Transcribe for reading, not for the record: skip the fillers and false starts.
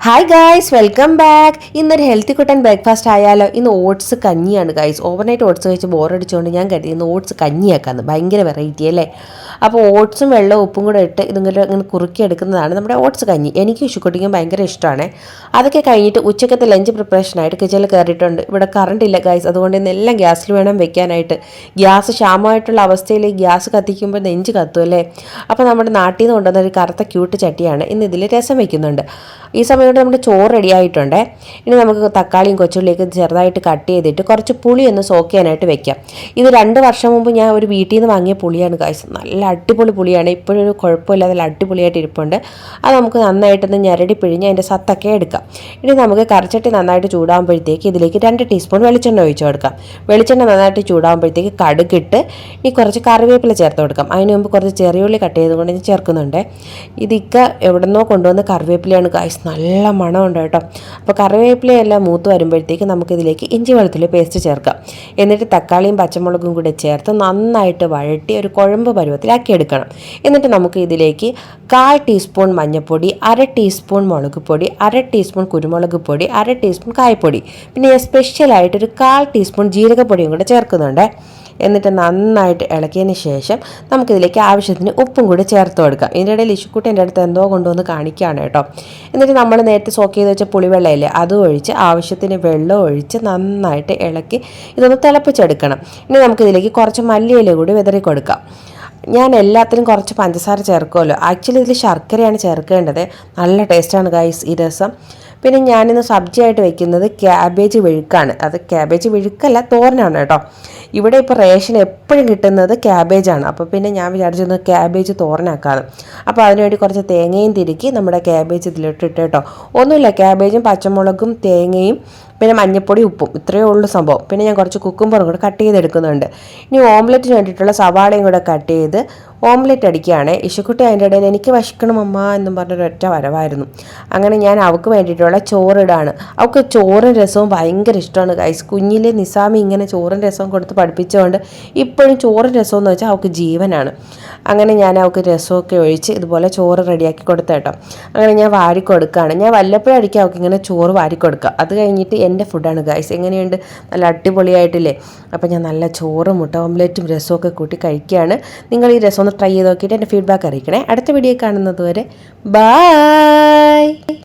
Hi guys, welcome back. ഇന്നൊരു healthy കുട്ടൻ breakfast ആയാലോ. ഇന്ന് ഓട്സ് കഞ്ഞിയാണ് ഗായ്സ്. ഓവർനൈറ്റ് ഓട്സ് കഴിച്ച് ബോറടിച്ചുകൊണ്ട് ഞാൻ കരുതി ഇന്ന് ഓട്സ് കഞ്ഞിയാക്കാന്ന്. ഭയങ്കര വെറൈറ്റി അല്ലേ. അപ്പോൾ ഓട്സും വെള്ളവും ഉപ്പും കൂടെ ഇട്ട് ഇതിങ്ങനെ ഇങ്ങനെ കുറുക്കി എടുക്കുന്നതാണ് നമ്മുടെ ഓട്സ് കഞ്ഞി. എനിക്ക് ഇഷുക്കുട്ടിക്കും ഭയങ്കര ഇഷ്ടമാണ്. അതൊക്കെ കഴിഞ്ഞിട്ട് ഉച്ചക്കത്തെ ലഞ്ച് പ്രിപ്പറേഷനായിട്ട് കിച്ചണിൽ കയറിയിട്ടുണ്ട്. ഇവിടെ കറണ്ട് ഇല്ല ഗായ്സ്, അതുകൊണ്ട് ഇന്നെല്ലാം ഗ്യാസിൽ വേണം വെക്കാനായിട്ട്. ഗ്യാസ് ക്ഷാമമായിട്ടുള്ള അവസ്ഥയിൽ ഗ്യാസ് കത്തിക്കുമ്പോൾ നെഞ്ച് കത്തും അല്ലേ. അപ്പോൾ നമ്മുടെ നാട്ടിൽ നിന്ന് കൊണ്ടുവന്ന ഒരു കറുത്ത ക്യൂട്ട് ചട്ടിയാണ്. ഇന്ന് ഇതിൽ രസം വയ്ക്കുന്നുണ്ട്. ഈ സമയം കൊണ്ട് നമ്മുടെ ചോറ് റെഡി ആയിട്ടുണ്ട്. ഇനി നമുക്ക് തക്കാളിയും കൊച്ചുള്ളിയൊക്കെ ചെറുതായിട്ട് കട്ട് ചെയ്തിട്ട് കുറച്ച് പുളി ഒന്ന് സോക്ക് ചെയ്യാനായിട്ട് വെക്കാം. ഇത് 2 വർഷം മുമ്പ് ഞാൻ ഒരു വീട്ടിൽ നിന്ന് വാങ്ങിയ പുളിയാണ് ഗായ്സ്. നല്ല അടിപൊളി പുളിയാണ്. ഇപ്പോഴൊരു കുഴപ്പമില്ലാതെ നല്ല അടിപൊളിയായിട്ട് ഇരിപ്പുണ്ട്. അത് നമുക്ക് നന്നായിട്ടൊന്ന് ഞെരടി പിഴിഞ്ഞ് അതിൻ്റെ സത്തൊക്കെ എടുക്കാം. ഇനി നമുക്ക് കറിച്ചട്ടി നന്നായിട്ട് ചൂടാകുമ്പോഴത്തേക്ക് ഇതിലേക്ക് 2 ടീസ്പൂൺ വെളിച്ചെണ്ണ ഒഴിച്ച് കൊടുക്കാം. വെളിച്ചെണ്ണ നന്നായിട്ട് ചൂടാകുമ്പോഴത്തേക്ക് കടുകിട്ട് ഇനി കുറച്ച് കറിവേപ്പില ചേർത്ത് കൊടുക്കാം. അതിന് മുമ്പ് കുറച്ച് ചെറിയുള്ളി കട്ട് ചെയ്തുകൊണ്ട് ഞാൻ ചേർക്കുന്നുണ്ട്. ഇതൊക്കെ എവിടെന്നോ കൊണ്ടുവന്ന കറിവേപ്പിലയാണ് ഗായ്സ്. നല്ല മണമുണ്ട് കേട്ടോ. അപ്പോൾ കറിവേപ്പിലയെല്ലാം മൂത്ത് വരുമ്പോഴത്തേക്ക് നമുക്കിതിലേക്ക് ഇഞ്ചി വെളുത്തുള്ളി പേസ്റ്റ് ചേർക്കാം. എന്നിട്ട് തക്കാളിയും പച്ചമുളകും കൂടെ ചേർത്ത് നന്നായിട്ട് വഴട്ടി ഒരു കുഴമ്പ് പരുവത്തിലാക്കി എടുക്കണം. എന്നിട്ട് നമുക്ക് ഇതിലേക്ക് 1/4 ടീസ്പൂൺ മഞ്ഞൾപ്പൊടി, 1/2 ടീസ്പൂൺ മുളക് പൊടി, 1/2 ടീസ്പൂൺ കുരുമുളക് പൊടി, 1/2 ടീസ്പൂൺ കായപ്പൊടി, പിന്നെ ഞാൻ സ്പെഷ്യലായിട്ടൊരു 1/4 ടീസ്പൂൺ ജീരകപ്പൊടിയും കൂടെ ചേർക്കുന്നുണ്ട്. എന്നിട്ട് നന്നായിട്ട് ഇളക്കിയതിന് ശേഷം നമുക്കിതിലേക്ക് ആവശ്യത്തിന് ഉപ്പും കൂടി ചേർത്ത് കൊടുക്കാം. ഇതിൻ്റെ ഇടയിൽ ഇഷുക്കുട്ടി എൻ്റെ അടുത്ത് എന്തോ കൊണ്ടുവന്ന് കാണിക്കുകയാണ് കേട്ടോ. എന്നിട്ട് നമ്മൾ നേരത്തെ സോക്ക് ചെയ്ത് വെച്ച പുളിവെള്ളമില്ലേ, അതും ഒഴിച്ച് ആവശ്യത്തിന് വെള്ളം ഒഴിച്ച് നന്നായിട്ട് ഇളക്കി ഇതൊന്ന് തിളപ്പിച്ചെടുക്കണം. ഇനി നമുക്കിതിലേക്ക് കുറച്ച് മല്ലിയില കൂടി വിതറി കൊടുക്കാം. ഞാൻ എല്ലാത്തിനും കുറച്ച് പഞ്ചസാര ചേർക്കുമല്ലോ. ആക്ച്വലി ഇതിൽ ശർക്കരയാണ് ചേർക്കേണ്ടത്. നല്ല ടേസ്റ്റാണ് ഗൈസ് ഈ രസം. പിന്നെ ഞാനിന്ന് സബ്ജിയായിട്ട് വെക്കുന്നത് ക്യാബേജ് മെഴുക്കാണ്. അത് ക്യാബേജ് മെഴുക്കല്ല, തോരനാണ് കേട്ടോ. ഇവിടെ ഇപ്പോൾ റേഷൻ എപ്പോഴും കിട്ടുന്നത് ക്യാബേജാണ്. അപ്പോൾ പിന്നെ ഞാൻ വിചാരിച്ചൊന്ന് ക്യാബേജ് തോരനാക്കാണ്. അപ്പോൾ അതിനുവേണ്ടി കുറച്ച് തേങ്ങയും തിരുക്കി നമ്മുടെ ക്യാബേജ് ഇതിലിട്ടിട്ട് കേട്ടോ. ഒന്നുമില്ല, ക്യാബേജും പച്ചമുളകും തേങ്ങയും പിന്നെ മഞ്ഞൾപ്പൊടി ഉപ്പും, ഇത്രയേ ഉള്ളൂ സംഭവം. പിന്നെ ഞാൻ കുറച്ച് കുക്കുംബറും കൂടെ കട്ട് ചെയ്തെടുക്കുന്നുണ്ട്. ഇനി ഓംലെറ്റിന് വേണ്ടിയിട്ടുള്ള സവാളയും കൂടെ കട്ട് ചെയ്ത് ഓംലെറ്റ് അടിക്കുകയാണ്. ഇഷുക്കുട്ടി അതിൻ്റെ ഇടയിൽ എനിക്ക് വശിക്കണം അമ്മ എന്നും പറഞ്ഞൊരൊറ്റ വരവായിരുന്നു. അങ്ങനെ ഞാൻ അവൾക്ക് വേണ്ടിയിട്ടുള്ള ചോറിടാണ്. അവൾക്ക് ചോറും രസവും ഭയങ്കര ഇഷ്ടമാണ് ഗൈസ്. കുഞ്ഞിലെ നിസാമി ഇങ്ങനെ ചോറും രസവും കൊടുത്ത് പഠിപ്പിച്ചുകൊണ്ട് ഇപ്പോഴും ചോറും രസവും എന്ന് വെച്ചാൽ അവൾക്ക് ജീവനാണ്. അങ്ങനെ ഞാൻ അവൾക്ക് രസമൊക്കെ ഒഴിച്ച് ഇതുപോലെ ചോറ് റെഡിയാക്കി കൊടുത്ത കേട്ടോ. അങ്ങനെ ഞാൻ വാരി കൊടുക്കുകയാണ്. ഞാൻ വല്ലപ്പോഴും അടിക്കുക അവൾക്ക് ഇങ്ങനെ ചോറ് വാരി കൊടുക്കുക. അത് കഴിഞ്ഞിട്ട് എൻ്റെ ഫുഡാണ് ഗൈസ്. എങ്ങനെയുണ്ട്, നല്ല അടിപൊളിയായിട്ടില്ലേ. അപ്പോൾ ഞാൻ നല്ല ചോറും മുട്ട ഓംലെറ്റും രസമൊക്കെ കൂട്ടി കഴിക്കുകയാണ്. നിങ്ങൾ ഈ രസം ഒന്ന് ട്രൈ ചെയ്ത് നോക്കിയിട്ട് എൻ്റെ ഫീഡ്ബാക്ക് അറിയിക്കണേ. അടുത്ത വീഡിയോ കാണുന്നത് വരെ ബൈ.